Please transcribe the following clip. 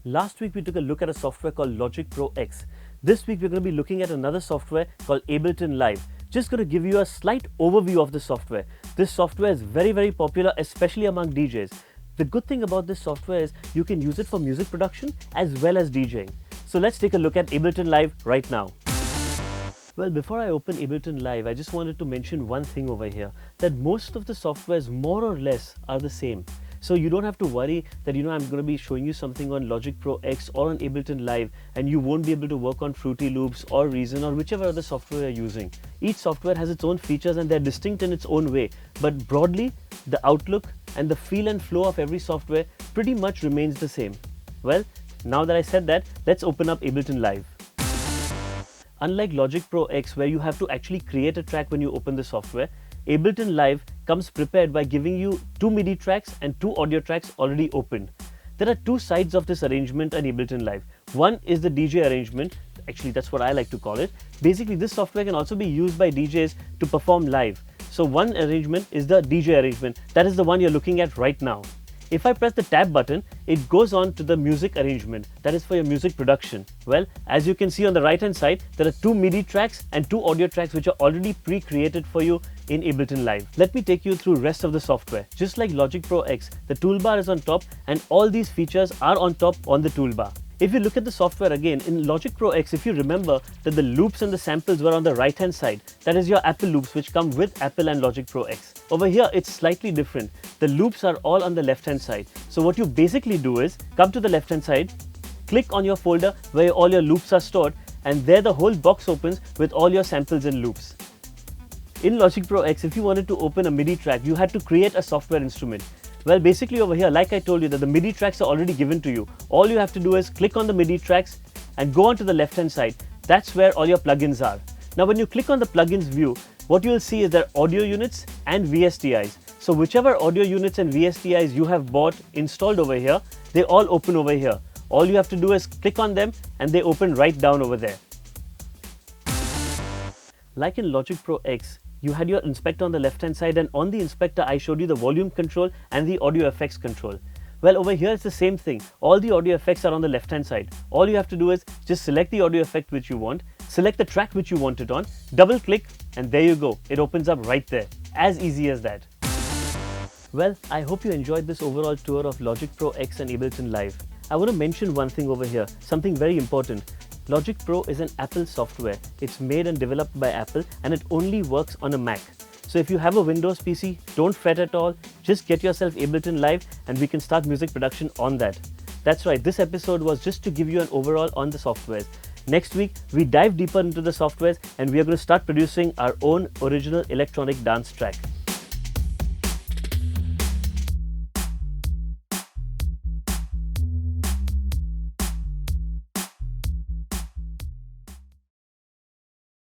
Last week we took a look at a software called Logic Pro X. This week we're going to be looking at another software called Ableton Live. Just going to give you a slight overview of the software. This software is very popular, especially among DJs. The good thing about this software is you can use it for music production as well as DJing. So let's take a look at Ableton Live right now. Well, before I open Ableton Live, I just wanted to mention one thing over here, that most of the softwares more or less are the same. So you don't have to worry that I'm going to be showing you something on Logic Pro X or on Ableton Live and you won't be able to work on Fruity Loops or Reason or whichever other software you're using. Each software has its own features and they're distinct in its own way, but broadly the outlook and the feel and flow of every software pretty much remains the same. Well, now that I said that, let's open up Ableton Live. Unlike Logic Pro X, where you have to actually create a track when you open the software, Ableton Live comes prepared by giving you 2 MIDI tracks and 2 audio tracks already opened. There are 2 sides of this arrangement on Ableton Live. One is the DJ arrangement, actually that's what I like to call it. Basically this software can also be used by DJs to perform live. So one arrangement is the DJ arrangement, that is the one you're looking at right now. If I press the tab button, it goes on to the music arrangement, that is for your music production. Well, as you can see on the right hand side, there are 2 MIDI tracks and 2 audio tracks which are already pre-created for you in Ableton Live. Let me take you through rest of the software. Just like Logic Pro X, the toolbar is on top and all these features are on top on the toolbar. If you look at the software again, in Logic Pro X, if you remember that the loops and the samples were on the right hand side, that is your Apple loops which come with Apple and Logic Pro X. Over here, it's slightly different. The loops are all on the left hand side. So what you basically do is come to the left hand side, click on your folder where all your loops are stored, and there the whole box opens with all your samples and loops. In Logic Pro X, if you wanted to open a MIDI track, you had to create a software instrument. Well, basically over here, like I told you, that the MIDI tracks are already given to you. All you have to do is click on the MIDI tracks and go on to the left hand side. That's where all your plugins are. Now when you click on the plugins view, what you will see is there are audio units and VSTIs. So whichever audio units and VSTIs you have bought, installed over here, they all open over here. All you have to do is click on them and they open right down over there. Like in Logic Pro X, you had your inspector on the left hand side, and on the inspector I showed you the volume control and the audio effects control. Well, over here it's the same thing. All the audio effects are on the left hand side. All you have to do is just select the audio effect which you want, select the track which you want it on, double click, and there you go. It opens up right there. As easy as that. Well, I hope you enjoyed this overall tour of Logic Pro X and Ableton Live. I want to mention one thing over here, something very important. Logic Pro is an Apple software. It's made and developed by Apple and it only works on a Mac. So if you have a Windows PC, don't fret at all. Just get yourself Ableton Live and we can start music production on that. That's right, this episode was just to give you an overall on the softwares. Next week, we dive deeper into the softwares and we are going to start producing our own original electronic dance track.